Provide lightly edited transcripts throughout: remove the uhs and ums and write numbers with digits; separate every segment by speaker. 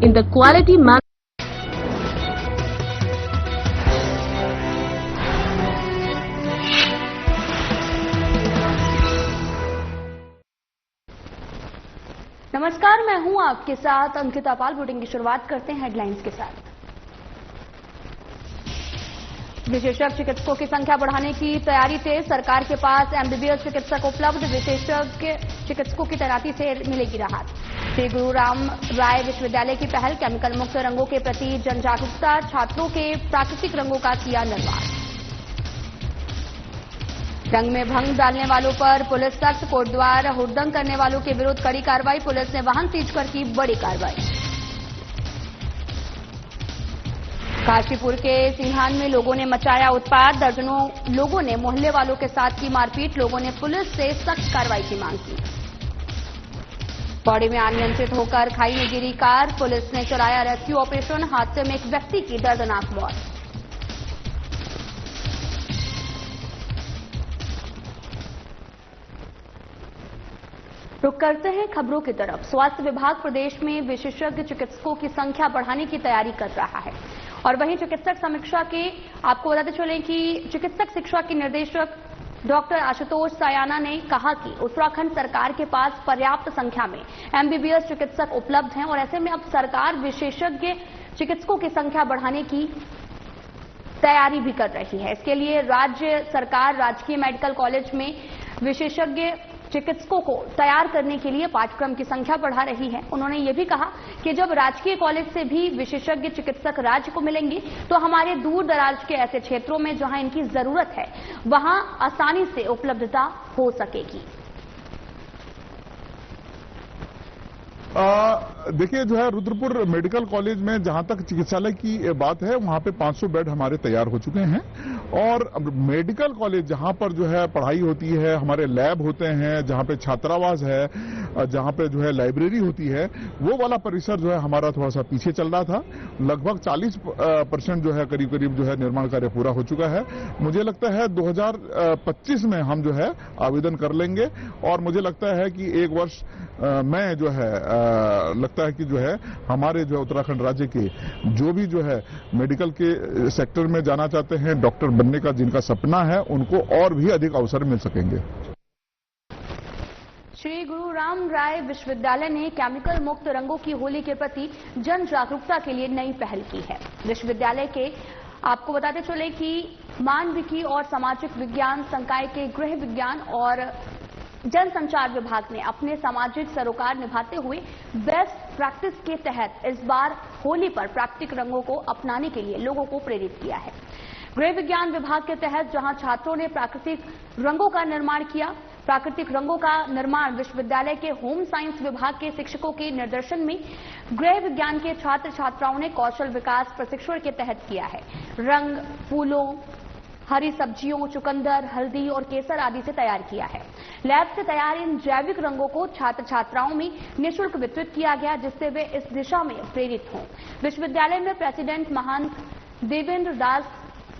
Speaker 1: in the quality manner.
Speaker 2: नमस्कार, मैं हूं आपके साथ अंकिता पाल। बुलेटिन की शुरुआत करते हैं हेडलाइंस के साथ। विशेषज्ञ चिकित्सकों की संख्या बढ़ाने की तैयारी तेज, सरकार के पास एमबीबीएस चिकित्सक उपलब्ध, विशेषज्ञ चिकित्सकों की तैनाती से मिलेगी राहत। श्री गुरु राम राय विश्वविद्यालय की पहल, केमिकल मुक्त रंगों के प्रति जन जागरूकता, छात्रों के प्राकृतिक रंगों का किया निर्माण। रंग में भंग डालने वालों पर पुलिस सख्त, कोटद्वार हुड़दंग करने वालों के विरुद्ध कड़ी कार्रवाई, पुलिस ने वाहन सीज कर की बड़ी कार्रवाई। काशीपुर के सिंघान में लोगों ने मचाया उत्पात, दर्जनों लोगों ने मोहल्ले वालों के साथ की मारपीट, लोगों ने पुलिस से सख्त कार्रवाई की मांग की। पौड़ी में अनियंत्रित होकर खाई में गिरी कार, पुलिस ने चलाया रेस्क्यू ऑपरेशन, हादसे में एक व्यक्ति की दर्दनाक मौत। रुक करते हैं खबरों की तरफ। स्वास्थ्य विभाग प्रदेश में विशेषज्ञ चिकित्सकों की संख्या बढ़ाने की तैयारी कर रहा है और वहीं चिकित्सक समीक्षा के आपको बताते चलें कि चिकित्सक शिक्षा के निदेशक डॉक्टर आशुतोष सायाना ने कहा कि उत्तराखंड सरकार के पास पर्याप्त संख्या में एमबीबीएस चिकित्सक उपलब्ध हैं और ऐसे में अब सरकार विशेषज्ञ चिकित्सकों की संख्या बढ़ाने की तैयारी भी कर रही है। इसके लिए राज्य सरकार राजकीय मेडिकल कॉलेज में विशेषज्ञ चिकित्सकों को तैयार करने के लिए पाठ्यक्रम की संख्या बढ़ा रही है। उन्होंने ये भी कहा कि जब राजकीय कॉलेज से भी विशेषज्ञ चिकित्सक राज्य को मिलेंगे तो हमारे दूर दराज के ऐसे क्षेत्रों में जहां इनकी जरूरत है वहां आसानी से उपलब्धता हो सकेगी।
Speaker 3: देखिए, जो है रुद्रपुर मेडिकल कॉलेज में जहां तक चिकित्सालय की बात है वहां पे 500 बेड हमारे तैयार हो चुके हैं और मेडिकल कॉलेज जहां पर जो है पढ़ाई होती है, हमारे लैब होते हैं, जहां पे छात्रावास है, जहां पे जो है लाइब्रेरी होती है, वो वाला परिसर जो है हमारा थोड़ा सा पीछे चल रहा था। लगभग 40% जो है करीब करीब जो है निर्माण कार्य पूरा हो चुका है। मुझे लगता है 2025 में हम जो है आवेदन कर लेंगे और मुझे लगता है कि एक वर्ष में जो है लगता है कि जो है हमारे जो उत्तराखंड राज्य के जो भी जो है मेडिकल के सेक्टर में जाना चाहते हैं, डॉक्टर बनने का जिनका सपना है, उनको और भी अधिक अवसर मिल सकेंगे।
Speaker 2: श्री गुरु राम राय विश्वविद्यालय ने केमिकल मुक्त रंगों की होली के प्रति जन जागरूकता के लिए नई पहल की है। विश्वविद्यालय के आपको बताते चले कि मानविकी और सामाजिक विज्ञान संकाय के गृह विज्ञान और जनसंचार विभाग ने अपने सामाजिक सरोकार निभाते हुए बेस्ट प्रैक्टिस के तहत इस बार होली पर प्राकृतिक रंगों को अपनाने के लिए लोगों को प्रेरित किया है। गृह विज्ञान विभाग के तहत जहां छात्रों ने प्राकृतिक रंगों का निर्माण किया, प्राकृतिक रंगों का निर्माण विश्वविद्यालय के होम साइंस विभाग के शिक्षकों के निर्देशन में गृह विज्ञान के छात्र छात्राओं ने कौशल विकास प्रशिक्षण के तहत किया है। रंग फूलों, हरी सब्जियों, चुकंदर, हल्दी और केसर आदि से तैयार किया है। लैब से तैयार इन जैविक रंगों को छात्र छात्राओं में निःशुल्क वितरित किया गया जिससे वे इस दिशा में प्रेरित हों। विश्वविद्यालय में प्रेसिडेंट महंत देवेंद्र दास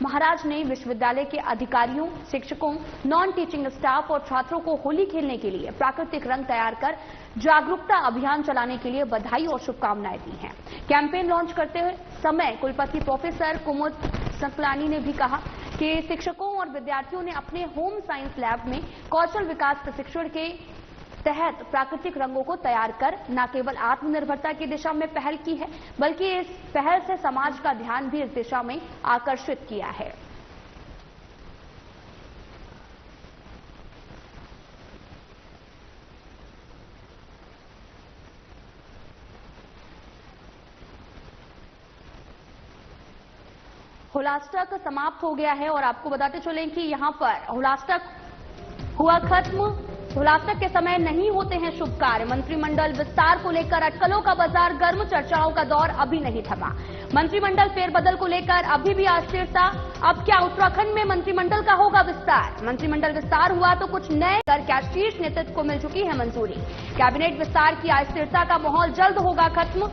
Speaker 2: महाराज ने विश्वविद्यालय के अधिकारियों, शिक्षकों, नॉन टीचिंग स्टाफ और छात्रों को होली खेलने के लिए प्राकृतिक रंग तैयार कर जागरूकता अभियान चलाने के लिए बधाई और शुभकामनाएं दी हैं। कैंपेन लॉन्च करते समय कुलपति प्रोफेसर कुमुद सकलानी ने भी कहा कि शिक्षकों और विद्यार्थियों ने अपने होम साइंस लैब में कौशल विकास प्रशिक्षण के तहत प्राकृतिक रंगों को तैयार कर न केवल आत्मनिर्भरता की दिशा में पहल की है बल्कि इस पहल से समाज का ध्यान भी इस दिशा में आकर्षित किया है। हुलासटक समाप्त हो गया है और आपको बताते चलें कि यहां पर हुलासटक हुआ खत्म। हुलासटक के समय नहीं होते हैं शुभ कार्य। मंत्रिमंडल विस्तार को लेकर अटकलों का बाजार गर्म, चर्चाओं का दौर अभी नहीं थमा। मंत्रिमंडल फेरबदल को लेकर अभी भी अस्थिरता। अब क्या उत्तराखंड में मंत्रिमंडल का होगा विस्तार? मंत्रिमंडल विस्तार हुआ तो कुछ नए कर शीर्ष नेतृत्व को मिल चुकी है मंजूरी। कैबिनेट विस्तार की अस्थिरता का माहौल जल्द होगा खत्म।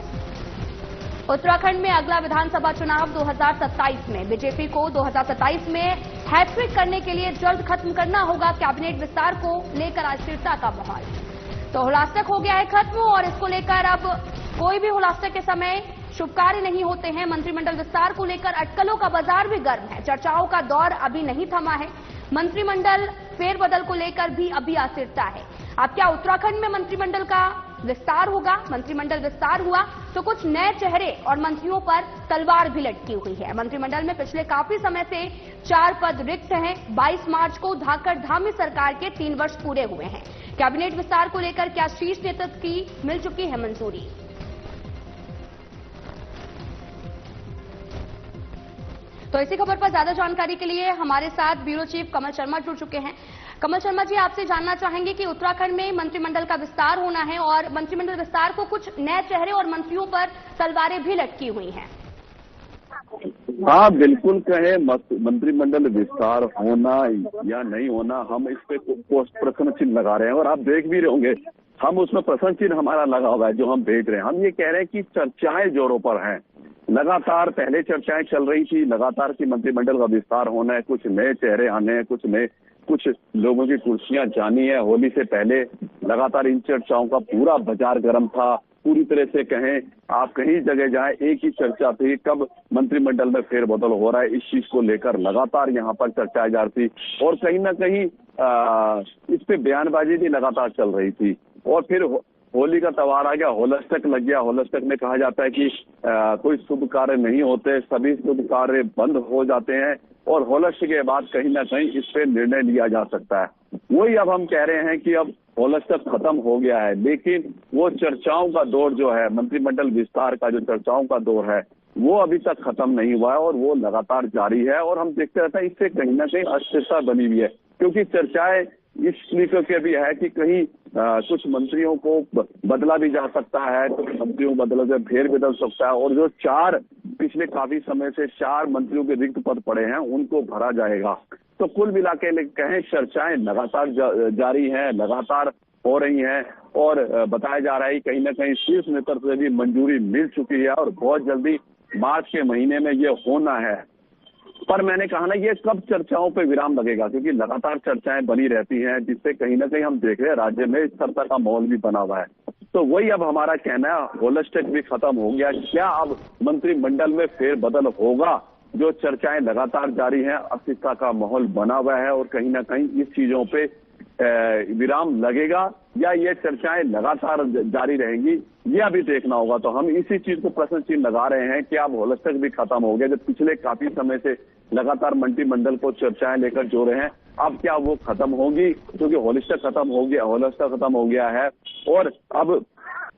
Speaker 2: उत्तराखंड में अगला विधानसभा चुनाव 2027 में, बीजेपी को 2027 में हैट्रिक करने के लिए जल्द खत्म करना होगा कैबिनेट विस्तार को लेकर अस्थिरता का माहौल। तो हुलासटक हो गया है खत्म और इसको लेकर अब कोई भी हुलासे के समय शुभ कार्य नहीं होते हैं। मंत्रिमंडल विस्तार को लेकर अटकलों का बाजार भी गर्म है। चर्चाओं का दौर अभी नहीं थमा है। मंत्रिमंडल फेरबदल को लेकर भी अभी अस्थिरता है। अब क्या उत्तराखंड में मंत्रिमंडल का विस्तार होगा? मंत्रिमंडल विस्तार हुआ तो कुछ नए चेहरे और मंत्रियों पर तलवार भी लटकी हुई है। मंत्रिमंडल में पिछले काफी समय से 4 पद रिक्त हैं। 22 मार्च को धाकड़ धामी सरकार के 3 वर्ष पूरे हुए हैं। कैबिनेट विस्तार को लेकर क्या शीर्ष नेतृत्व की मिल चुकी है मंजूरी? तो इसी खबर पर ज्यादा जानकारी के लिए हमारे साथ ब्यूरो चीफ कमल शर्मा जुड़ चुके हैं। कमल शर्मा जी, आपसे जानना चाहेंगे कि उत्तराखंड में मंत्रिमंडल का विस्तार होना है और मंत्रिमंडल विस्तार को कुछ नए चेहरे और मंत्रियों पर तलवारें भी लटकी हुई हैं।
Speaker 1: हाँ, बिल्कुल कहें मंत्रिमंडल विस्तार होना या नहीं होना, हम इस पे प्रश्न चिन्ह लगा रहे हैं और आप देख भी रहे होंगे हम उसमें प्रश्न चिन्ह हमारा लगा हुआ है जो हम देख रहे हैं। हम ये कह रहे हैं कि चर्चाएं जोरों पर हैं। लगातार पहले चर्चाएं चल रही थी लगातार कि मंत्रिमंडल का विस्तार होना है, कुछ नए चेहरे आने हैं, कुछ लोगों की कुर्सियां जानी है। होली से पहले लगातार इन चर्चाओं का पूरा बाजार गर्म था। पूरी तरह से कहें, आप कहीं जगह जाएं एक ही चर्चा थी, कब मंत्रिमंडल में फेरबदल हो रहा है इस चीज को लेकर लगातार यहाँ पर चर्चाएं जा रही थी और कहीं ना कहीं इस पे बयानबाजी भी लगातार चल रही थी। और फिर होली का त्योहार आ गया, होलस्टक लग गया। होलस्टक में कहा जाता है कि कोई शुभ कार्य नहीं होते, सभी शुभ कार्य बंद हो जाते हैं और होलस्टक के बाद कहीं ना कहीं इस पे निर्णय लिया जा सकता है। वही अब हम कह रहे हैं कि अब होलस्टक खत्म हो गया है, लेकिन वो चर्चाओं का दौर जो है, मंत्रिमंडल विस्तार का जो चर्चाओं का दौर है, वो अभी तक खत्म नहीं हुआ है और वो लगातार जारी है। और हम देखते रहते हैं इससे कहीं ना कहीं अस्थिरता बनी हुई है, क्योंकि चर्चाएं इस लेकर के भी है कि कहीं कुछ मंत्रियों को बदला भी जा सकता है, कुछ मंत्रियों को बदला से फेर बदल सकता है और जो पिछले काफी समय से 4 मंत्रियों के रिक्त पद पड़े हैं उनको भरा जाएगा। तो कुल मिला के कहें चर्चाएं लगातार जारी हैं, लगातार हो रही हैं और बताया जा रहा है कि कहीं ना कहीं शीर्ष नेतृत्व से भी मंजूरी मिल चुकी है और बहुत जल्दी मार्च के महीने में ये होना है। पर मैंने कहा ना, ये कब चर्चाओं पे विराम लगेगा, क्योंकि लगातार चर्चाएं बनी रहती हैं जिससे कहीं ना कहीं हम देख रहे हैं राज्य में इस तरह का माहौल भी बना हुआ है। तो वही अब हमारा कहना है, होलस्टक भी खत्म हो गया। क्या अब मंत्रिमंडल में फेरबदल होगा? जो चर्चाएं लगातार जारी हैं, अस्थिरता का माहौल बना हुआ है और कहीं ना कहीं इस चीजों पे विराम लगेगा या ये चर्चाएं लगातार जारी रहेंगी, ये अभी देखना होगा। तो हम इसी चीज को प्रश्न चिन्ह लगा रहे हैं कि अब होलस्टक भी खत्म हो गया। जब पिछले काफी समय से लगातार मंत्रिमंडल को चर्चाएं लेकर जो रहे हैं, अब क्या वो खत्म होगी? क्योंकि होलस्टक खत्म हो गया है और अब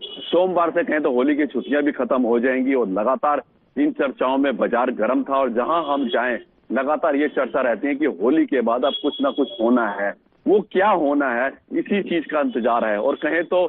Speaker 1: सोमवार से कहें तो होली की छुट्टियां भी खत्म हो जाएंगी और लगातार इन चर्चाओं में बाजार गर्म था और जहां हम जाएं लगातार ये चर्चा रहती है कि होली के बाद अब कुछ ना कुछ होना है। वो क्या होना है, इसी चीज का इंतजार है। और कहें तो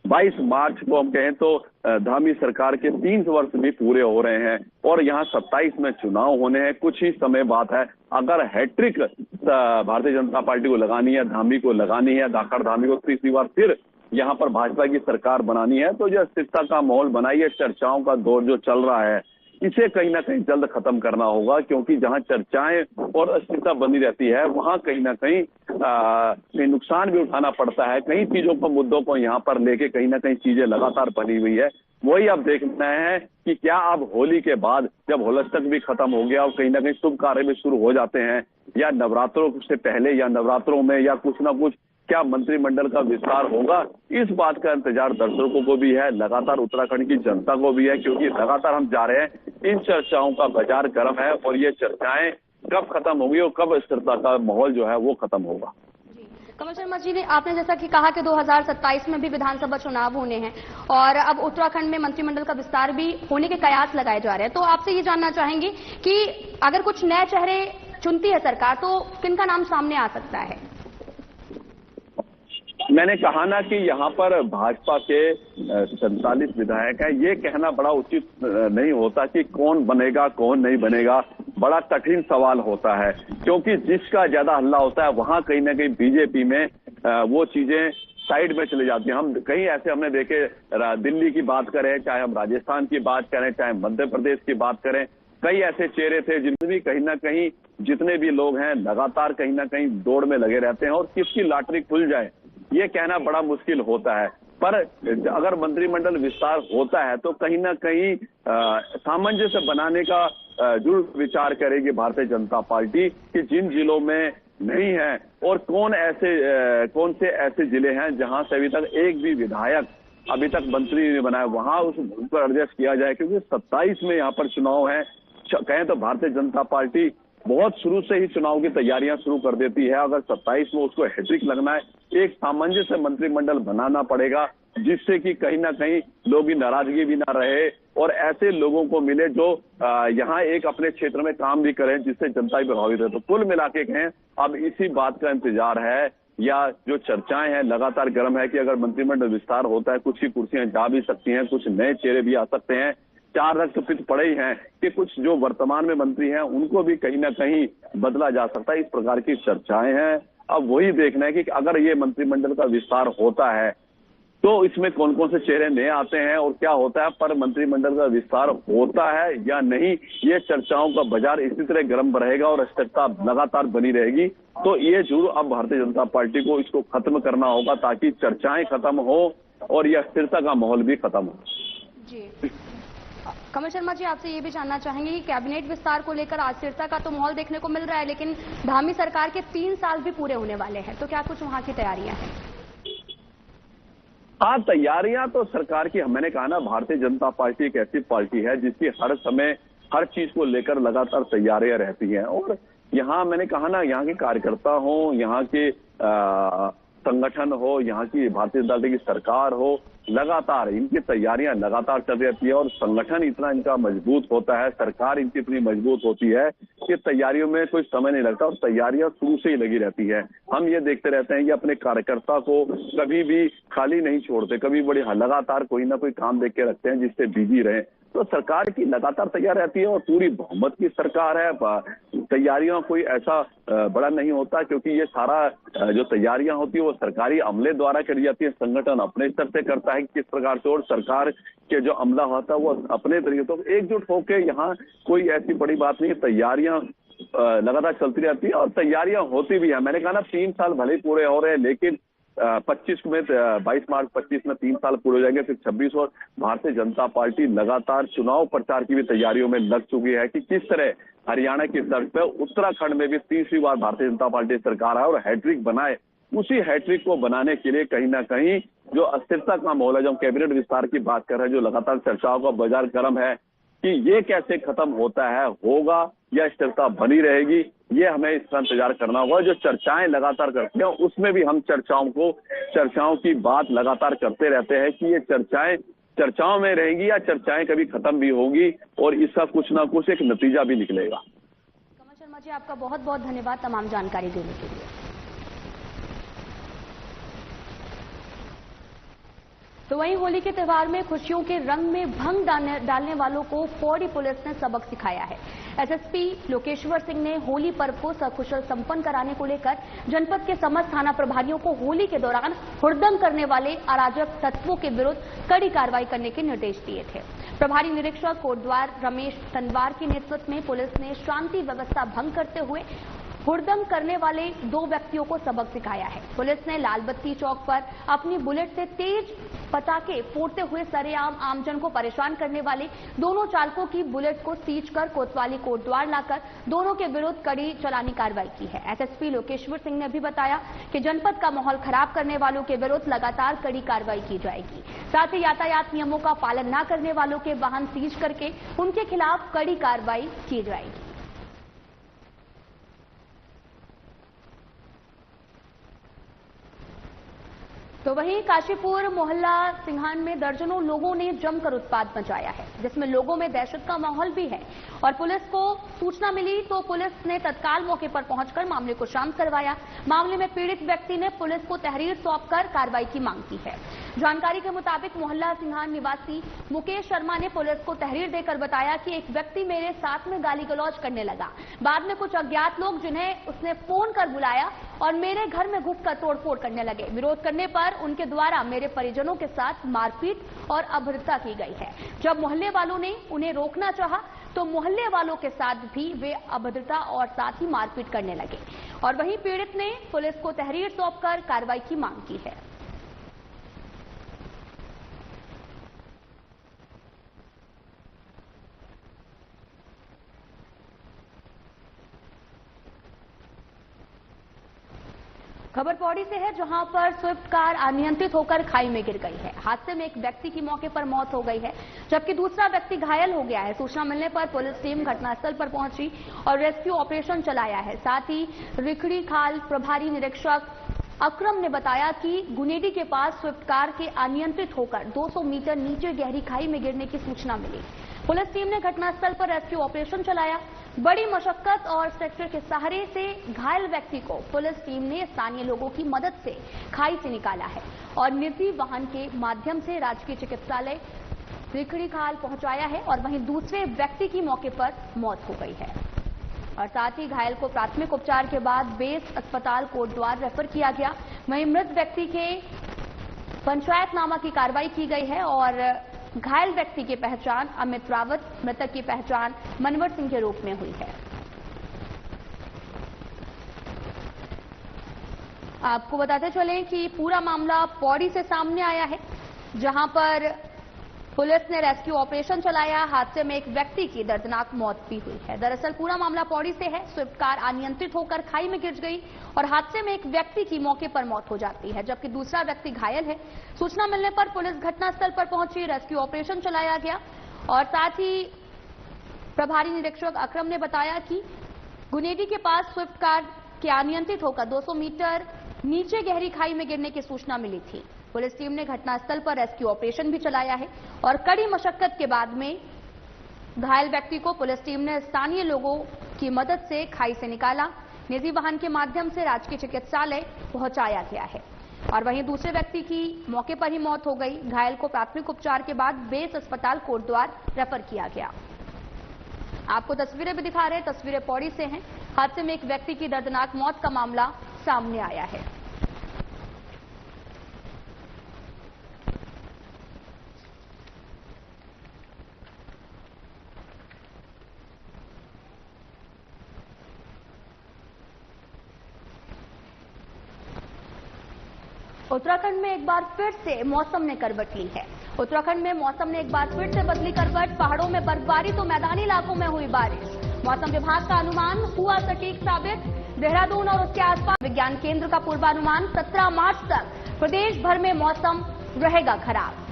Speaker 1: 22 मार्च को हम कहें तो धामी सरकार के 3 वर्ष भी पूरे हो रहे हैं और यहाँ 27 में चुनाव होने हैं। कुछ ही समय बाद है, अगर हैट्रिक भारतीय जनता पार्टी को लगानी है, धामी को लगानी है, धाकड़ धामी को तीसरी बार फिर यहाँ पर भाजपा की सरकार बनानी है, तो जो अस्थिरता का माहौल बनाइए, चर्चाओं का दौर जो चल रहा है, इसे कहीं ना कहीं जल्द खत्म करना होगा। क्योंकि जहां चर्चाएं और अस्थिरता बनी रहती है वहां कहीं ना कहीं नुकसान भी उठाना पड़ता है। कई चीजों को, मुद्दों को यहाँ पर लेके कहीं ना कहीं चीजें लगातार बनी हुई है। वही अब देखना है कि क्या अब होली के बाद जब होलस्टक भी खत्म हो गया और कहीं ना कहीं शुभ कार्य भी शुरू हो जाते हैं, या नवरात्रों से पहले या नवरात्रों में या कुछ ना कुछ क्या मंत्रिमंडल का विस्तार होगा, इस बात का इंतजार दर्शकों को भी है, लगातार उत्तराखंड की जनता को भी है। क्योंकि लगातार हम जा रहे हैं, इन चर्चाओं का बाजार गर्म है और ये चर्चाएं कब खत्म होगी और कब स्थिरता का माहौल जो है वो खत्म होगा।
Speaker 2: कमल शर्मा जी ने आपने जैसा कि कहा कि 2027 में भी विधानसभा चुनाव होने हैं और अब उत्तराखंड में मंत्रिमंडल का विस्तार भी होने के कयास लगाए जा रहे हैं, तो आपसे ये जानना चाहेंगे कि अगर कुछ नए चेहरे चुनती है सरकार तो किनका नाम सामने आ सकता है?
Speaker 1: मैंने कहा ना कि यहाँ पर भाजपा के 47 विधायक हैं। ये कहना बड़ा उचित नहीं होता कि कौन बनेगा कौन नहीं बनेगा, बड़ा कठिन सवाल होता है। क्योंकि जिसका ज्यादा हल्ला होता है वहां कहीं ना कहीं बीजेपी में वो चीजें साइड में चली जाती हैं। हम कहीं ऐसे हमने देखे, दिल्ली की बात करें, चाहे हम राजस्थान की बात करें, चाहे मध्य प्रदेश की बात करें, कई ऐसे चेहरे थे जिनमें भी कहीं ना कहीं जितने भी लोग हैं लगातार कहीं ना कहीं दौड़ में लगे रहते हैं और किसकी लॉटरी खुल जाए ये कहना बड़ा मुश्किल होता है। पर अगर मंत्रिमंडल विस्तार होता है तो कहीं ना कहीं सामंजस्य बनाने का जरूर विचार करेगी भारतीय जनता पार्टी कि जिन जिलों में नहीं है और कौन से ऐसे जिले हैं जहां से अभी तक एक भी विधायक अभी तक मंत्री ने बनाया, वहां उस पर एडजस्ट किया जाए। क्योंकि 27 में यहाँ पर चुनाव है, कहें तो भारतीय जनता पार्टी बहुत शुरू से ही चुनाव की तैयारियां शुरू कर देती है। अगर 27 में उसको हैट्रिक लगना है, एक सामंजस्य मंत्रिमंडल बनाना पड़ेगा जिससे कि कहीं ना कहीं लोगों की नाराजगी भी ना रहे और ऐसे लोगों को मिले जो यहाँ एक अपने क्षेत्र में काम भी करें जिससे जनता भी प्रभावित है। तो कुल मिला के कहें अब इसी बात का इंतजार है या जो चर्चाएं हैं लगातार गर्म है कि अगर मंत्रिमंडल विस्तार होता है कुछ ही कुर्सियां जा भी सकती हैं, कुछ नए चेहरे भी आ सकते हैं। 4 रक्त पड़े ही हैं कि कुछ जो वर्तमान में मंत्री हैं उनको भी कहीं ना कहीं बदला जा सकता है। इस प्रकार की चर्चाएं हैं। अब वही देखना है कि अगर ये मंत्रिमंडल का विस्तार होता है तो इसमें कौन कौन से चेहरे नए आते हैं और क्या होता है। पर मंत्रिमंडल का विस्तार होता है या नहीं, ये चर्चाओं का बाजार इसी तरह गर्म रहेगा और अस्थिरता लगातार बनी रहेगी। तो ये जरूर अब भारतीय जनता पार्टी को इसको खत्म करना होगा ताकि चर्चाएं खत्म हो और ये अस्थिरता का माहौल भी खत्म हो।
Speaker 2: जी कमल शर्मा जी, आपसे ये भी जानना चाहेंगे कि कैबिनेट विस्तार को लेकर अस्थिरता का तो माहौल देखने को मिल रहा है, लेकिन धामी सरकार के 3 साल भी पूरे होने वाले हैं, तो क्या कुछ वहां की तैयारियां हैं?
Speaker 1: हाँ, तैयारियां तो सरकार की, मैंने कहा ना भारतीय जनता पार्टी एक ऐसी पार्टी है जिसकी हर समय हर चीज को लेकर लगातार तैयारियां रहती हैं। और यहाँ मैंने कहा ना, यहाँ के कार्यकर्ता हो, यहाँ के संगठन हो, यहाँ की भारतीय जनता पार्टी की सरकार हो, लगातार इनकी तैयारियां लगातार चल रहती है और संगठन इतना इनका मजबूत होता है, सरकार इनकी इतनी मजबूत होती है कि तैयारियों में कोई समय नहीं लगता और तैयारियां शुरू से ही लगी रहती है। हम ये देखते रहते हैं कि अपने कार्यकर्ता को कभी भी खाली नहीं छोड़ते, कभी बड़े लगातार कोई ना कोई काम देख के रखते हैं जिससे बिजी रहे। तो सरकार की लगातार तैयार रहती है और पूरी बहुमत की सरकार है। तैयारियां कोई ऐसा बड़ा नहीं होता क्योंकि ये सारा जो तैयारियां होती है वो सरकारी अमले द्वारा करी जाती है। संगठन अपने स्तर से करता है किस प्रकार से और सरकार के जो अमला होता है वो अपने तरीके। तो एकजुट होकर यहाँ कोई ऐसी बड़ी बात नहीं है, तैयारियां लगातार चलती रहती है और तैयारियां होती भी है। मैंने कहा ना 3 साल भले ही पूरे हो रहे हैं, लेकिन 22 मार्च 25 में 3 साल पूरे हो जाएंगे, फिर 26 और भारतीय जनता पार्टी लगातार चुनाव प्रचार की भी तैयारियों में लग चुकी है कि किस तरह हरियाणा की तर्ज पर उत्तराखंड में भी तीसरी बार भारतीय जनता पार्टी सरकार है और हैट्रिक बनाए। उसी हैट्रिक को बनाने के लिए कहीं ना कहीं जो अस्थिरता का माहौल है, जो हम कैबिनेट विस्तार की बात कर रहे हैं, जो लगातार चर्चाओं का बाजार गर्म है कि ये कैसे खत्म होता है, होगा या स्थिरता बनी रहेगी, ये हमें इसका इंतजार करना होगा। जो चर्चाएं लगातार करते हैं उसमें भी हम चर्चाओं की बात लगातार करते रहते हैं कि ये चर्चाओं में रहेंगी या चर्चाएं कभी खत्म भी होगी और इसका कुछ ना कुछ एक नतीजा भी निकलेगा।
Speaker 2: कमल शर्मा जी, आपका बहुत बहुत धन्यवाद तमाम जानकारी देने के लिए। तो वहीं होली के त्योहार में खुशियों के रंग में भंग डालने वालों को पौड़ी पुलिस ने सबक सिखाया है। एसएसपी लोकेश्वर सिंह ने होली पर्व को सकुशल संपन्न कराने को लेकर जनपद के समस्त थाना प्रभारियों को होली के दौरान हुड़दंग करने वाले अराजक तत्वों के विरुद्ध कड़ी कार्रवाई करने के निर्देश दिए थे। प्रभारी निरीक्षक कोटद्वार रमेश तनवार के नेतृत्व में पुलिस ने शांति व्यवस्था भंग करते हुए हुड़दंग करने वाले 2 व्यक्तियों को सबक सिखाया है। पुलिस ने लालबत्ती चौक पर अपनी बुलेट से तेज पटाखे फोड़ते हुए सरेआम आमजन को परेशान करने वाले दोनों चालकों की बुलेट को सीज कर कोतवाली कोटद्वार लाकर दोनों के विरुद्ध कड़ी चालानी कार्रवाई की है। एसएसपी लोकेश्वर सिंह ने भी बताया कि जनपद का माहौल खराब करने वालों के विरुद्ध लगातार कड़ी कार्रवाई की जाएगी। साथ ही यातायात नियमों का पालन न करने वालों के वाहन सीज करके उनके खिलाफ कड़ी कार्रवाई की जाएगी। तो वहीं काशीपुर मोहल्ला सिंघान में दर्जनों लोगों ने जमकर उत्पात मचाया है, जिसमें लोगों में दहशत का माहौल भी है और पुलिस को सूचना मिली तो पुलिस ने तत्काल मौके पर पहुंचकर मामले को शांत करवाया। मामले में पीड़ित व्यक्ति ने पुलिस को तहरीर सौंपकर कार्रवाई की मांग की है। जानकारी के मुताबिक मोहल्ला सिंघान निवासी मुकेश शर्मा ने पुलिस को तहरीर देकर बताया कि एक व्यक्ति मेरे साथ में गाली गलौज करने लगा। बाद में कुछ अज्ञात लोग जिन्हें उसने फोन कर बुलाया और मेरे घर में घुसकर तोड़फोड़ करने लगे। विरोध करने पर उनके द्वारा मेरे परिजनों के साथ मारपीट और अभद्रता की गई है। जब मोहल्ले वालों ने उन्हें रोकना चाहा तो मोहल्ले वालों के साथ भी वे अभद्रता और साथ ही मारपीट करने लगे और वहीं पीड़ित ने पुलिस को तहरीर सौंपकर कार्रवाई की मांग की है। खबर पौड़ी से है, जहां पर स्विफ्ट कार अनियंत्रित होकर खाई में गिर गई है। हादसे में एक व्यक्ति की मौके पर मौत हो गई है, जबकि दूसरा व्यक्ति घायल हो गया है। सूचना मिलने पर पुलिस टीम घटनास्थल पर पहुंची और रेस्क्यू ऑपरेशन चलाया है। साथ ही रिखड़ी खाल प्रभारी निरीक्षक अकरम ने बताया कि गुनेडी के पास स्विफ्ट कार के अनियंत्रित होकर 200 मीटर नीचे गहरी खाई में गिरने की सूचना मिली। पुलिस टीम ने घटनास्थल पर रेस्क्यू ऑपरेशन चलाया। बड़ी मशक्कत और स्ट्रेचर के सहारे से घायल व्यक्ति को पुलिस टीम ने स्थानीय लोगों की मदद से खाई से निकाला है और निजी वाहन के माध्यम से राजकीय चिकित्सालय रिखड़ी खाल पहुंचाया है और वहीं दूसरे व्यक्ति की मौके पर मौत हो गई है और साथ ही घायल को प्राथमिक उपचार के बाद बेस अस्पताल कोटद्वार रेफर किया गया। वहीं मृत व्यक्ति के पंचायतनामा की कार्रवाई की गई है और घायल व्यक्ति की पहचान अमित रावत, मृतक की पहचान मनवर सिंह के रूप में हुई है। आपको बताते चलें कि पूरा मामला पौड़ी से सामने आया है, जहां पर पुलिस ने रेस्क्यू ऑपरेशन चलाया। हादसे में एक व्यक्ति की दर्दनाक मौत भी हुई है। दरअसल पूरा मामला पौड़ी से है। स्विफ्ट कार अनियंत्रित होकर खाई में गिर गई और हादसे में एक व्यक्ति की मौके पर मौत हो जाती है, जबकि दूसरा व्यक्ति घायल है। सूचना मिलने पर पुलिस घटनास्थल पर पहुंची, रेस्क्यू ऑपरेशन चलाया गया और साथ ही प्रभारी निरीक्षक अकरम ने बताया कि गुनेडी के पास स्विफ्ट कार के अनियंत्रित होकर 200 मीटर नीचे गहरी खाई में गिरने की सूचना मिली थी। पुलिस टीम ने घटनास्थल पर रेस्क्यू ऑपरेशन भी चलाया है और कड़ी मशक्कत के बाद में घायल व्यक्ति को पुलिस टीम ने स्थानीय लोगों की मदद से खाई से निकाला। निजी वाहन के माध्यम से राजकीय चिकित्सालय पहुंचाया गया है और वहीं दूसरे व्यक्ति की मौके पर ही मौत हो गई। घायल को प्राथमिक उपचार के बाद बेस अस्पताल कोटद्वार रेफर किया गया। आपको तस्वीरें भी दिखा रहे हैं, तस्वीरें पौड़ी से हैं। हादसे में एक व्यक्ति की दर्दनाक मौत का मामला सामने आया है। उत्तराखंड में एक बार फिर से मौसम ने करवट ली है। उत्तराखंड में मौसम ने एक बार फिर से बदली करवट। पहाड़ों में बर्फबारी तो मैदानी इलाकों में हुई बारिश। मौसम विभाग का अनुमान हुआ सटीक साबित। देहरादून और उसके आसपास विज्ञान केंद्र का पूर्वानुमान 17 मार्च तक प्रदेश भर में मौसम रहेगा खराब।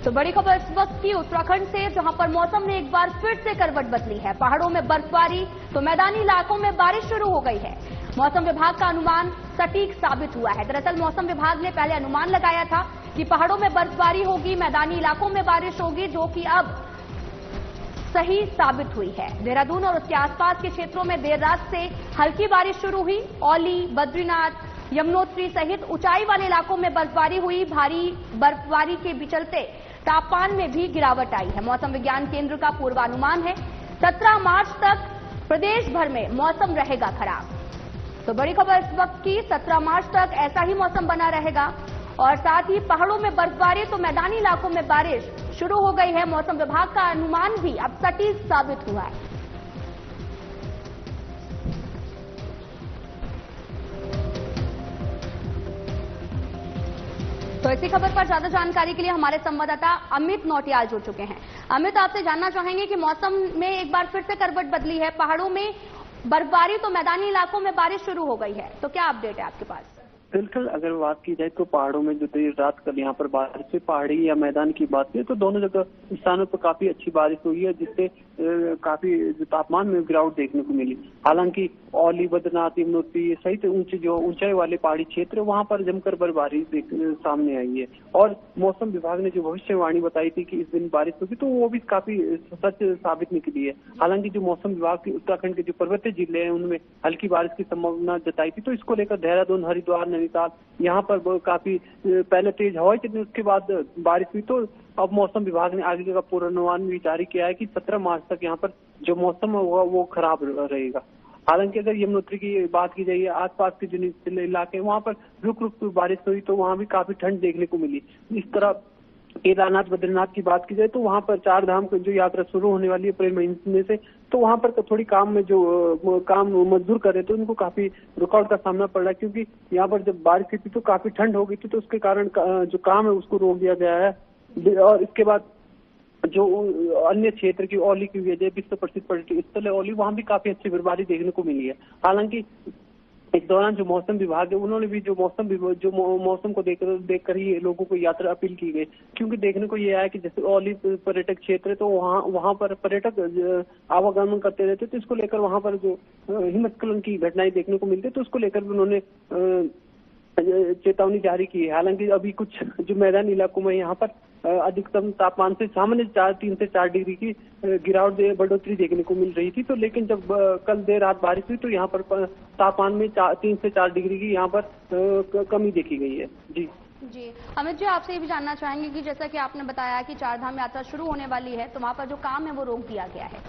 Speaker 2: तो बड़ी खबर इस वक्त की उत्तराखंड से, जहां पर मौसम ने एक बार फिर से करवट बदली है। पहाड़ों में बर्फबारी तो मैदानी इलाकों में बारिश शुरू हो गई है। मौसम विभाग का अनुमान सटीक साबित हुआ है। दरअसल मौसम विभाग ने पहले अनुमान लगाया था कि पहाड़ों में बर्फबारी होगी, मैदानी इलाकों में बारिश होगी, जो कि अब सही साबित हुई है। देहरादून और उसके आसपास के क्षेत्रों में देर रात से हल्की बारिश शुरू हुई। औली, बद्रीनाथ, यमुनोत्री सहित ऊंचाई वाले इलाकों में बर्फबारी हुई। भारी बर्फबारी के चलते तापमान में भी गिरावट आई है। मौसम विज्ञान केंद्र का पूर्वानुमान है 17 मार्च तक प्रदेश भर में मौसम रहेगा खराब। तो बड़ी खबर इस वक्त की, 17 मार्च तक ऐसा ही मौसम बना रहेगा और साथ ही पहाड़ों में बर्फबारी तो मैदानी इलाकों में बारिश शुरू हो गई है। मौसम विभाग का अनुमान भी अब सटीक साबित हुआ है। तो इसी खबर पर ज्यादा जानकारी के लिए हमारे संवाददाता अमित नौटियाल जुड़ चुके हैं। अमित, आपसे जानना चाहेंगे कि मौसम में एक बार फिर से करवट बदली है। पहाड़ों में बर्फबारी तो मैदानी इलाकों में बारिश शुरू हो गई है, तो क्या अपडेट है आपके पास?
Speaker 4: बिल्कुल, अगर बात की जाए तो पहाड़ों में जो देर रात कल यहाँ पर बारिश हुई, पहाड़ी या मैदान की बात करें तो दोनों जगह स्थानों पर काफी अच्छी बारिश हुई है, जिससे काफी तापमान में गिरावट देखने को मिली। हालांकि औली, बद्रीनाथ, यमुनोत्री सहित जो ऊंचाई वाले पहाड़ी क्षेत्र वहां पर जमकर बर्फबारी सामने आई है और मौसम विभाग ने जो भविष्यवाणी बताई थी कि इस दिन बारिश होगी, तो वो भी काफी सच साबित निकली है। हालांकि जो मौसम विभाग की उत्तराखंड के जो पर्वतीय जिले हैं उनमें हल्की बारिश की संभावना जताई थी, तो इसको लेकर देहरादून, हरिद्वार, नैनीताल यहाँ पर काफी पहले तेज हवाएं चली, उसके बाद बारिश हुई। तो अब मौसम विभाग ने आगे का पूर्वानुमान भी जारी किया है कि 17 मार्च तक यहाँ पर जो मौसम होगा वो खराब रहेगा। हालांकि अगर यमुनोत्री की बात की जाए, आसपास के जो निचले इलाके वहाँ पर रुक रुक बारिश हुई, तो वहाँ भी काफी ठंड देखने को मिली। इस तरह केदारनाथ, बद्रीनाथ की बात की जाए तो वहाँ पर 4 धाम की जो यात्रा शुरू होने वाली है अप्रैल महीने से, तो वहाँ पर थोड़ी काम में जो काम मजदूर कर रहे थे उनको काफी रुकावट का सामना पड़ रहा है, क्योंकि यहाँ पर जब बारिश हुई थी तो काफी ठंड हो गई थी, तो उसके कारण जो काम है उसको रोक दिया गया है। और इसके बाद जो अन्य क्षेत्र की औली की वजह विश्व प्रसिद्ध पर्यटन स्थल है औली, वहाँ भी काफी अच्छी बर्फबारी देखने को मिली है। हालांकि इस दौरान जो मौसम विभाग है उन्होंने भी जो मौसम को देखकर ही लोगों को यात्रा अपील की गई, क्योंकि देखने को ये आया कि जैसे औली पर्यटक क्षेत्र है तो वहाँ पर पर्यटक आवागमन करते रहते, तो इसको लेकर वहाँ पर जो हिमस्खलन की घटनाएं देखने को मिलती है तो उसको लेकर भी उन्होंने चेतावनी जारी की है। हालांकि अभी कुछ जो मैदानी इलाकों में यहाँ पर अधिकतम तापमान से सामान्य 3 से 4 डिग्री की गिरावट बढ़ोतरी देखने को मिल रही थी, तो लेकिन जब कल देर रात बारिश हुई तो यहाँ पर तापमान में 3 से 4 डिग्री की यहाँ पर कमी देखी गई है। जी
Speaker 2: अमित जी, आपसे ये भी जानना चाहेंगे कि जैसा कि आपने बताया कि चारधाम यात्रा शुरू होने वाली है तो वहाँ पर जो काम है वो रोक दिया गया है,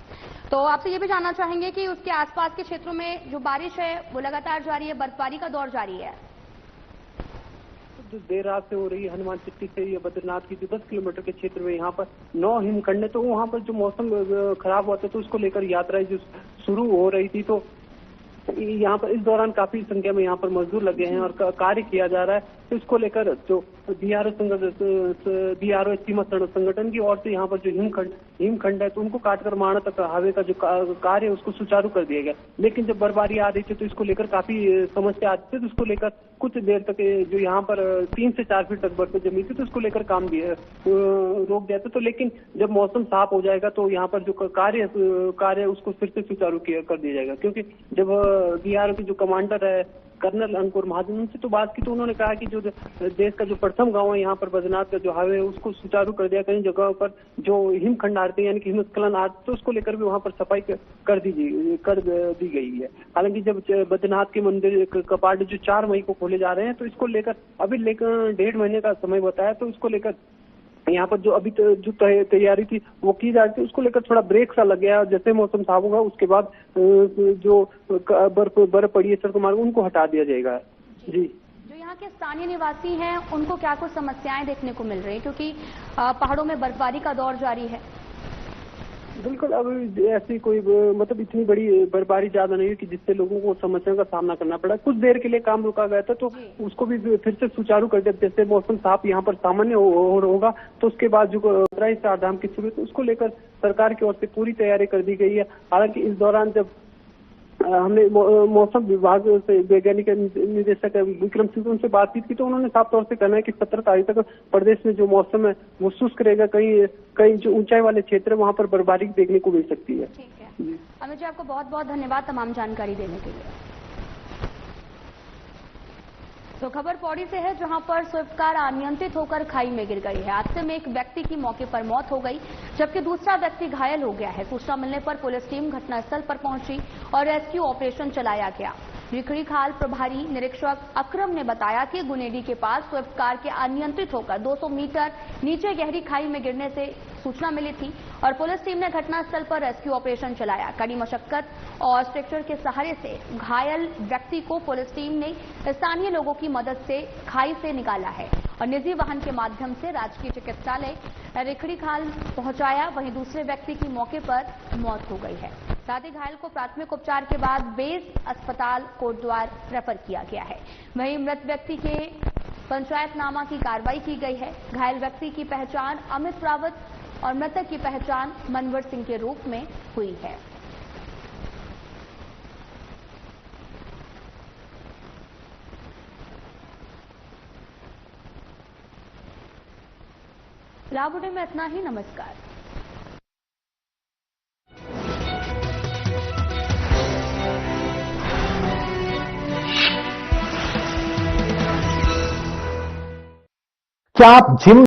Speaker 2: तो आपसे ये भी जानना चाहेंगे कि उसके आसपास के क्षेत्रों में जो बारिश है वो लगातार जारी है, बर्फबारी का दौर जारी है।
Speaker 4: जो देर रात से हो रही है हनुमान चिट्टी से या बद्रीनाथ की जो 10 किलोमीटर के क्षेत्र में यहाँ पर 9 हिमखंड है, तो वहाँ पर जो मौसम खराब हुआ था तो उसको लेकर यात्राएं जो शुरू हो रही थी, तो यहाँ पर इस दौरान काफी संख्या में यहाँ पर मजदूर लगे हैं और कार्य किया जा रहा है, तो इसको लेकर जो DRO सीमा सड़क संगठन की ओर से यहाँ पर जो हिमखंड है तो उनको काटकर माणा तक हाईवे का जो कार्य है उसको सुचारू कर दिया गया। लेकिन जब बर्फबारी आ रही थी तो इसको लेकर काफी समस्या आती थी, तो उसको लेकर कुछ देर तक जो यहाँ पर 3 से 4 फीट तक बर्फ जमी थी तो उसको लेकर काम रोक दिया था। तो लेकिन जब मौसम साफ हो जाएगा तो यहाँ पर जो कार्य उसको फिर से सुचारू कर दिया जाएगा, क्योंकि जब DRO की जो कमांडर है कर्नल अंकुर महाजन उनसे तो बात की तो उन्होंने कहा कि जो देश का जो प्रथम गांव है यहाँ पर बद्रीनाथ का जो हाईवे है उसको सुचारू कर दिया। कई जगहों पर जो हिमखंड आते हैं यानी कि हिमस्खलन आते तो उसको लेकर भी वहाँ पर सफाई कर दी गई है। हालांकि जब बद्रीनाथ के मंदिर कपाट जो 4 मई को खोले जा रहे हैं तो इसको लेकर अभी 1.5 महीने का समय बताया, तो इसको लेकर यहाँ पर जो अभी जो तैयारी थी वो की जा रही थी, उसको लेकर थोड़ा ब्रेक सा लग गया। जैसे मौसम साफ होगा उसके बाद जो बर्फ पड़ी है सड़क मार्ग उनको हटा दिया जाएगा। जी,
Speaker 2: जो यहाँ के स्थानीय निवासी हैं उनको क्या कुछ समस्याएं देखने को मिल रही है, क्योंकि पहाड़ों में बर्फबारी का दौर जारी है?
Speaker 4: बिल्कुल, अभी ऐसी कोई मतलब इतनी बड़ी बर्फबारी ज्यादा नहीं है कि जिससे लोगों को समस्याओं का सामना करना पड़ा। कुछ देर के लिए काम रुका गया था तो उसको भी फिर से सुचारू कर दिया। जैसे मौसम साफ यहाँ पर सामान्य होगा तो उसके बाद जो चारधाम की शुरू उसको लेकर सरकार की ओर से पूरी तैयारी कर दी गई है। हालांकि इस दौरान जब हमने मौसम विभाग से वैज्ञानिक निदेशक विक्रम सिंह उनसे बातचीत की तो उन्होंने साफ तौर से कहना है कि 17 तारीख तक प्रदेश में जो मौसम है वो शुष्क रहेगा। कई जो ऊंचाई वाले क्षेत्र है वहाँ पर बर्फबारी देखने को मिल सकती है।
Speaker 2: ठीक है अमित जी, आपको बहुत बहुत धन्यवाद तमाम जानकारी देने के लिए। तो खबर पौड़ी से है, जहां पर स्विफ्ट कार अनियंत्रित होकर खाई में गिर गई है। हादसे में एक व्यक्ति की मौके पर मौत हो गई जबकि दूसरा व्यक्ति घायल हो गया है। सूचना मिलने पर पुलिस टीम घटनास्थल पर पहुंची और रेस्क्यू ऑपरेशन चलाया गया। रिखड़ीखाल प्रभारी निरीक्षक अकरम ने बताया कि गुनेडी के पास स्विफ्ट कार के अनियंत्रित होकर 200 मीटर नीचे गहरी खाई में गिरने से सूचना मिली थी और पुलिस टीम ने घटनास्थल पर रेस्क्यू ऑपरेशन चलाया। कड़ी मशक्कत और स्ट्रेचर के सहारे से घायल व्यक्ति को पुलिस टीम ने स्थानीय लोगों की मदद से खाई से निकाला है और निजी वाहन के माध्यम से राजकीय चिकित्सालय रिखड़ीखाल पहुंचाया। वहीं दूसरे व्यक्ति की मौके पर मौत हो गई है। साथ ही घायल को प्राथमिक उपचार के बाद बेस अस्पताल कोटद्वार रेफर किया गया है। वहीं मृत व्यक्ति के पंचायतनामा की कार्रवाई की गई है। घायल व्यक्ति की पहचान अमित रावत और मृतक की पहचान मनवर सिंह के रूप में हुई है। रावुडे में इतना ही। नमस्कार।
Speaker 5: क्या आप जिम